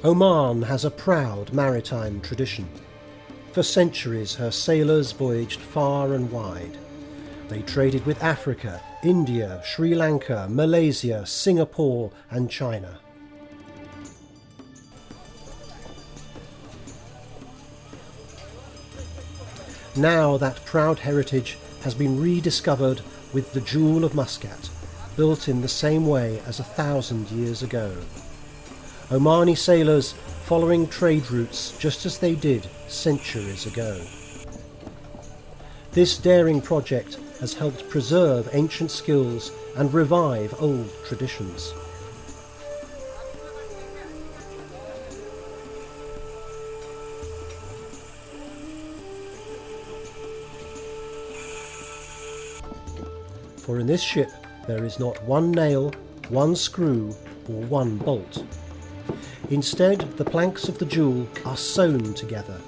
Oman has a proud maritime tradition. For centuries her sailors voyaged far and wide. They traded with Africa, India, Sri Lanka, Malaysia, Singapore and China. Now that proud heritage has been rediscovered with the Jewel of Muscat, built in the same way as 1,000 years ago. Omani sailors following trade routes just as they did centuries ago. This daring project has helped preserve ancient skills and revive old traditions. For in this ship there is not one nail, one screw or one bolt. Instead, the planks of the Jewel are sewn together.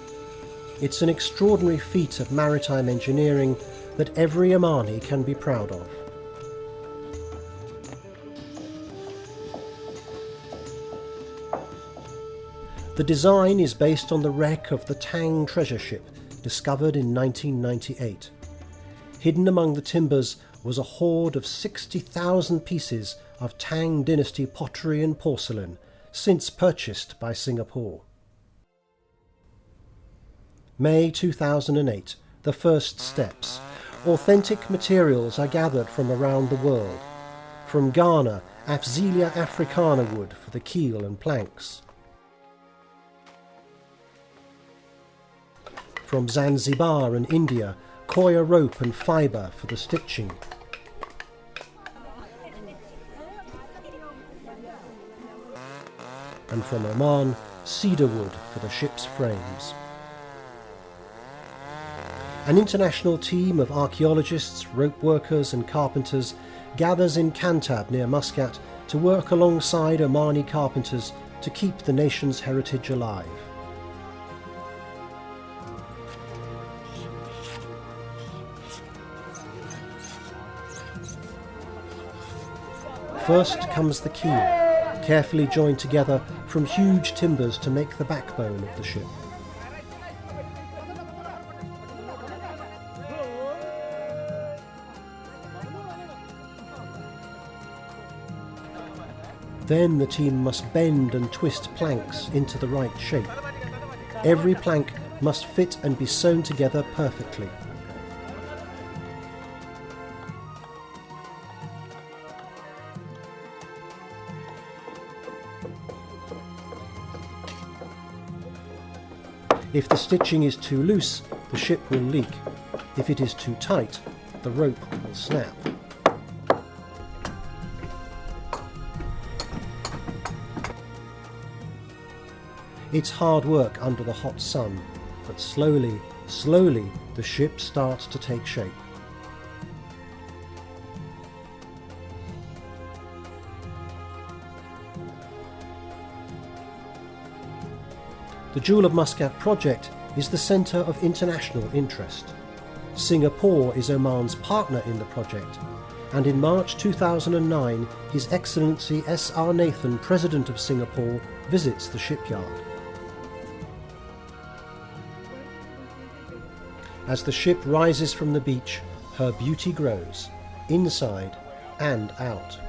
It's an extraordinary feat of maritime engineering that every Omani can be proud of. The design is based on the wreck of the Tang treasure ship discovered in 1998. Hidden among the timbers was a hoard of 60,000 pieces of Tang dynasty pottery and porcelain, since purchased by Singapore. May 2008, the first steps. Authentic materials are gathered from around the world. From Ghana, Afzelia africana wood for the keel and planks. From Zanzibar and India, Koya rope and fibre for the stitching. And from Oman, cedar wood for the ship's frames. An international team of archaeologists, rope workers and carpenters gathers in Kantab near Muscat to work alongside Omani carpenters to keep the nation's heritage alive. First comes the keel, carefully joined together from huge timbers to make the backbone of the ship. Then the team must bend and twist planks into the right shape. Every plank must fit and be sewn together perfectly. If the stitching is too loose, the ship will leak. If it is too tight, the rope will snap. It's hard work under the hot sun, but slowly, slowly the ship starts to take shape. The Jewel of Muscat project is the centre of international interest. Singapore is Oman's partner in the project, and in March 2009 His Excellency S.R. Nathan, President of Singapore, visits the shipyard. As the ship rises from the beach, her beauty grows, inside and out.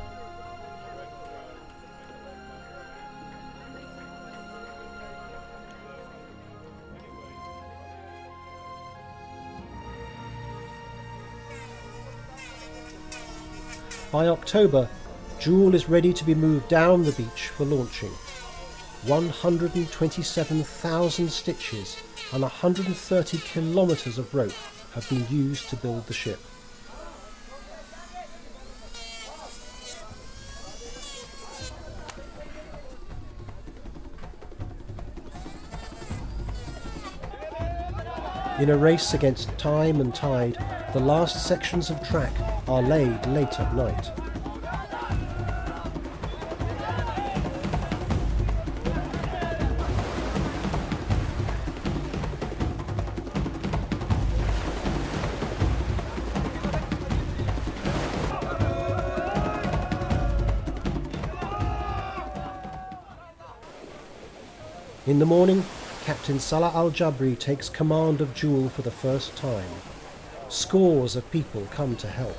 By October, Jewel is ready to be moved down the beach for launching. 127,000 stitches and 130 kilometres of rope have been used to build the ship. In a race against time and tide, the last sections of track are laid late at night. In the morning, Captain Salah al-Jabri takes command of Jewel for the first time. Scores of people come to help.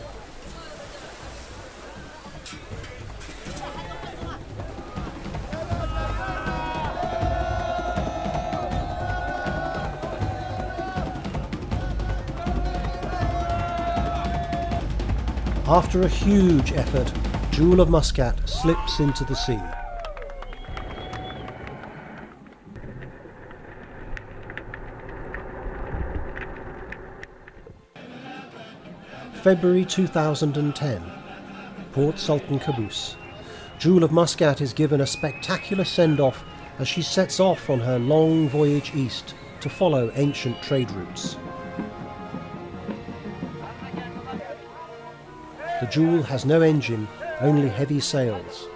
After a huge effort, Jewel of Muscat slips into the sea. February 2010, Port Sultan Qaboos. Jewel of Muscat is given a spectacular send-off as she sets off on her long voyage east to follow ancient trade routes. The Jewel has no engine, only heavy sails.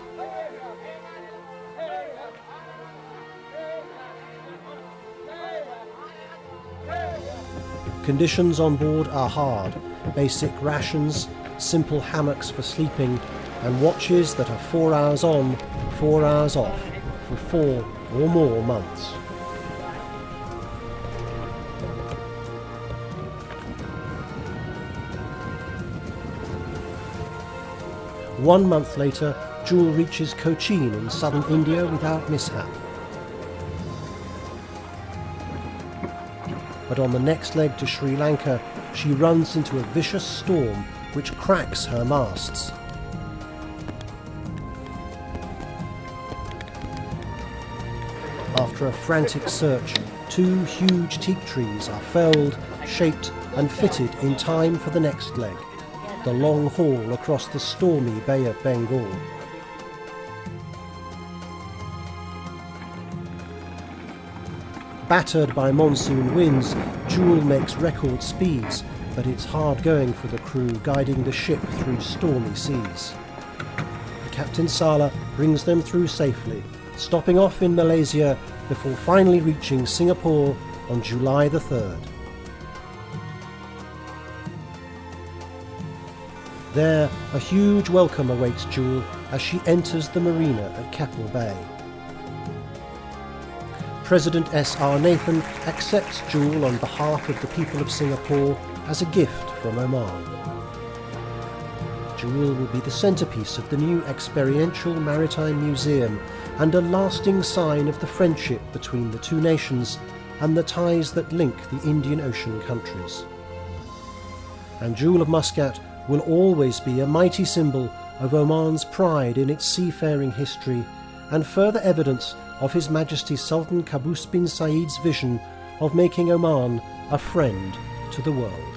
Conditions on board are hard. Basic rations, simple hammocks for sleeping, and watches that are 4 hours on, 4 hours off for 4 or more months. One month later, Jewel reaches Cochin in southern India without mishap. But on the next leg to Sri Lanka, she runs into a vicious storm which cracks her masts. After a frantic search, 2 huge teak trees are felled, shaped and fitted in time for the next leg, the long haul across the stormy Bay of Bengal. Battered by monsoon winds, Jewel makes record speeds, but it's hard going for the crew guiding the ship through stormy seas. Captain Salah brings them through safely, stopping off in Malaysia before finally reaching Singapore on July the 3rd. There, a huge welcome awaits Jewel as she enters the marina at Keppel Bay. President S.R. Nathan accepts Jewel on behalf of the people of Singapore as a gift from Oman. Jewel will be the centrepiece of the new experiential maritime museum and a lasting sign of the friendship between the two nations and the ties that link the Indian Ocean countries. And Jewel of Muscat will always be a mighty symbol of Oman's pride in its seafaring history and further evidence of His Majesty Sultan Qaboos bin Said's vision of making Oman a friend to the world.